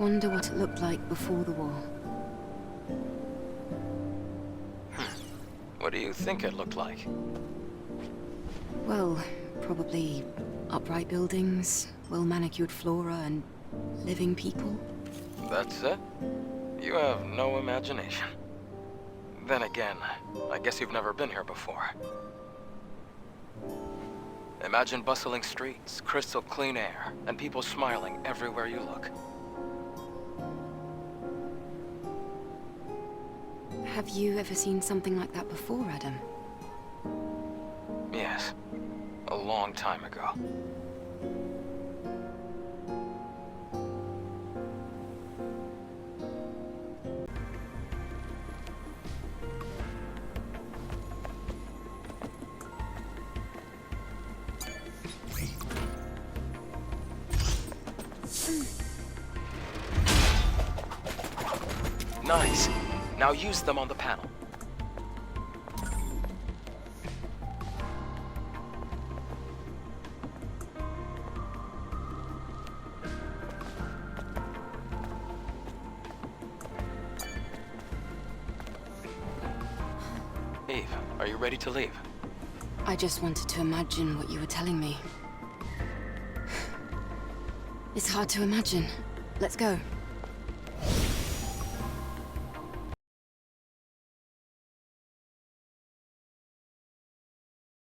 wonder what it looked like before the war. What do you think it looked like? Well, probably upright buildings, well-manicured flora, and living people. That's it? You have no imagination. Then again, I guess you've never been here before. Imagine bustling streets, crystal clean air, and people smiling everywhere you look. Have you ever seen something like that before, Adam? Yes. A long time ago. Nice. Now use them on the panel. Eve, are you ready to leave? I just wanted to imagine what you were telling me. It's hard to imagine. Let's go.